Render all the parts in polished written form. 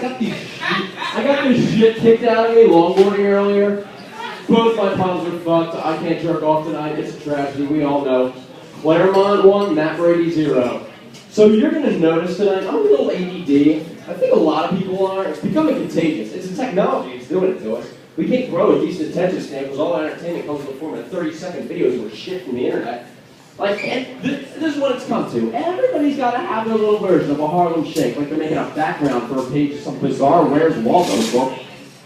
I got this shit kicked out of me longboarding earlier. Both my palms are fucked. I can't jerk off tonight. It's a tragedy. We all know. Claremont 1, Matt Brady 0. So you're going to notice tonight, I'm a little ADD. I think a lot of people are. It's becoming contagious. It's the technology. It's doing it to us. We can't grow a decent attention span because all our entertainment comes in the form of 30-second videos with shit from the internet. Like, and this is what it's come to. Everybody's got to have their little version of a Harlem Shake, like they're making a background for a page of some bizarre Where's Waldo book.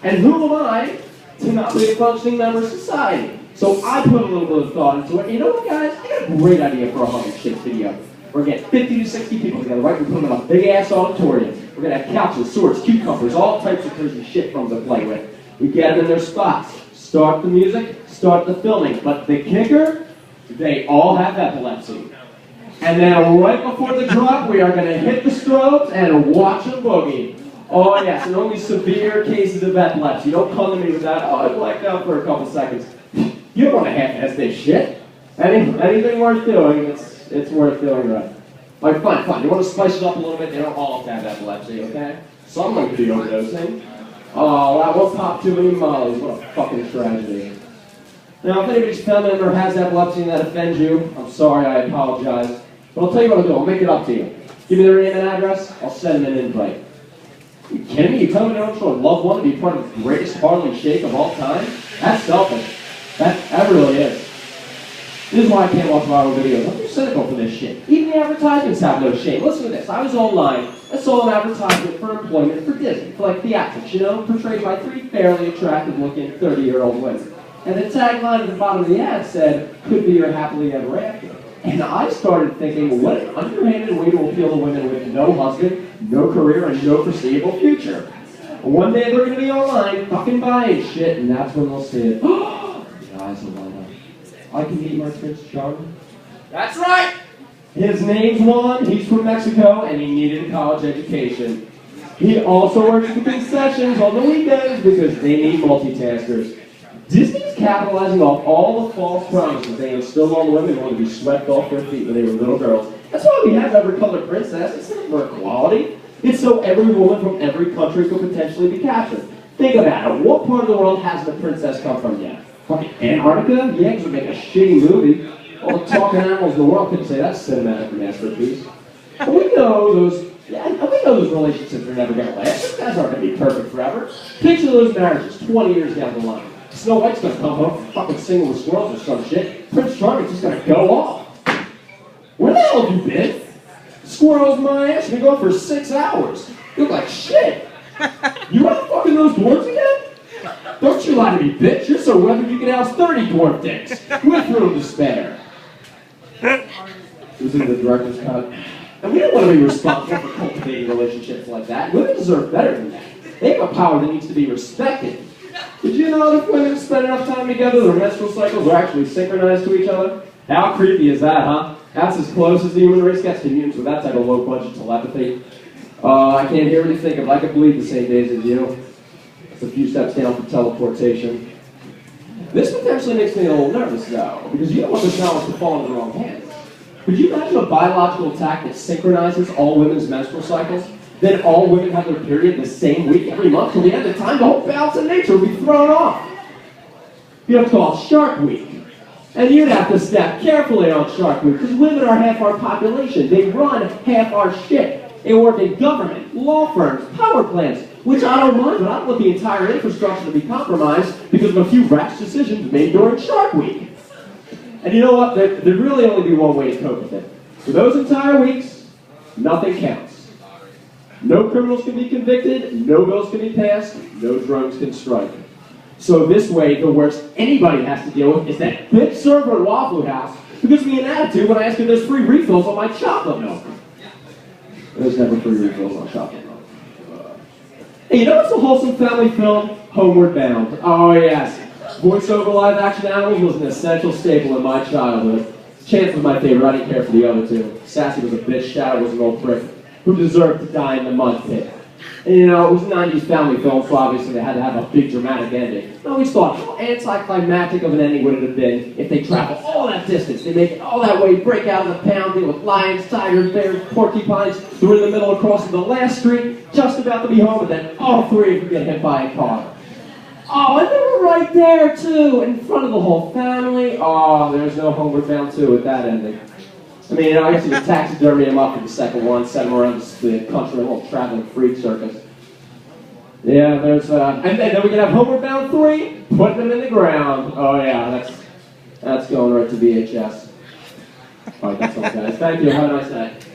And who am I to not be a functioning member of society? So I put a little bit of thought into it. You know what, guys? I got a great idea for a Harlem Shake video. We're going to get 50 to 60 people together, right? We put them in a big-ass auditorium. We're going to have couches, swords, cucumbers, all types of crazy shit for them to play with. We get them in their spots. Start the music, start the filming. But the kicker, they all have epilepsy. And then right before the drop, we are going to hit the strobes and watch a boogie. Oh yes, and only severe cases of epilepsy. Don't come to me with that, oh, I blacked out for a couple seconds. You don't want to half-ass this shit. Anything worth doing, it's worth doing right. All right, fine. You want to spice it up a little bit? They don't all have to have epilepsy, okay? Someone could be overdosing. Oh, that will pop too many mollies. What a fucking tragedy. Now, if anybody's family member has epilepsy and that offends you, I'm sorry, I apologize. But I'll tell you what I'll do. I'll make it up to you. Give me their name and address, I'll send them an invite. Are you kidding me? You tell me they don't show a loved one to be part of the greatest Harlem Shake of all time? That's selfish. That really is. This is why I can't watch viral videos. I'm too cynical for this shit. Even the advertisements have no shame. Listen to this. I was online. I saw an advertisement for employment for Disney, for like theatrics, you know, portrayed by 3 fairly attractive-looking 30-year-old women. And the tagline at the bottom of the ad said, "Could be your happily ever after." And I started thinking, what an underhanded way to appeal to women with no husband, no career, and no foreseeable future. One day they're going to be online, fucking buying shit, and that's when they'll see it. Oh, the eyes will light up. I can meet my Prince Charming. That's right! His name's Juan, he's from Mexico, and he needed a college education. He also works the concessions on the weekends because they need multitaskers. Disney's capitalizing off all the false promises they instilled on women who want to be swept off their feet when they were little girls. That's why we have every colored princess. It's not for equality. It's so every woman from every country could potentially be captured. Think about it. What part of the world hasn't a princess come from yet? Fucking Antarctica? Yeah, because we make a shitty movie. All the talking animals in the world couldn't say that's cinematic masterpiece. But we know those relationships are never going to last. Those guys aren't going to be perfect forever. Picture those marriages 20 years down the line. Snow White's going to come home fucking singing with squirrels or some shit. Prince Charming's just going to go off. Where the hell have you been? Squirrels my ass. You've been going for 6 hours. You look like shit. You want to fucking those dwarves again? Don't you lie to me, bitch. You're so weathered you can house 30 dwarf dicks with room to spare. It was in the director's cut. And we don't want to be responsible for cultivating relationships like that. Women deserve better than that. They have a power that needs to be respected. Did you know that if women spend enough time together, their menstrual cycles are actually synchronized to each other? How creepy is that, huh? That's as close as the human race gets to mutants with that type of low-budget telepathy. I can't hear what you think of. I could bleed the same days as you. It's a few steps down from teleportation. This potentially makes me a little nervous, though, because you don't want this knowledge to fall into the wrong hands. Could you imagine a biological attack that synchronizes all women's menstrual cycles? Then all women have their period the same week every month till the end of time, the whole balance of nature would be thrown off. You have to call it Shark Week. And you'd have to step carefully on Shark Week, because women are half our population. They run half our shit. They work in government, law firms, power plants, which I don't mind, but I don't want the entire infrastructure to be compromised because of a few rash decisions made during Shark Week. And you know what? There'd really only be one way to cope with it. For those entire weeks, nothing counts. No criminals can be convicted, no bills can be passed, no drones can strike. So this way, the worst anybody has to deal with is that bitch server at Waffle House who gives me an attitude when I ask if there's free refills on my chocolate milk. There's never free refills on chocolate milk. Hey, you know what's a wholesome family film? Homeward Bound. Oh yes. Voiceover live-action animals was an essential staple in my childhood. Chance was my favorite. I didn't care for the other two. Sassy was a bitch. Shadow was an old prick who deserved to die in the mud pit. And, you know, it was 90s family film, so obviously they had to have a big dramatic ending. I always thought, how anticlimactic of an ending would it have been if they traveled all that distance, they make it all that way, break out of the pound, deal with lions, tigers, bears, porcupines, through in the middle across the last street, just about to be home, and then all three of them get hit by a car. Oh, and they were right there, too, in front of the whole family. Oh, there's no Homeward Bound 2 with that ending. I mean, you know, I guess you could taxidermy him up for the second one, send him around the country, a little traveling freak circus. Yeah, there's, and then we can have Homeward Bound 3, put them in the ground. Oh yeah, that's going right to VHS. Alright, that's all guys. Thank you, have a nice night.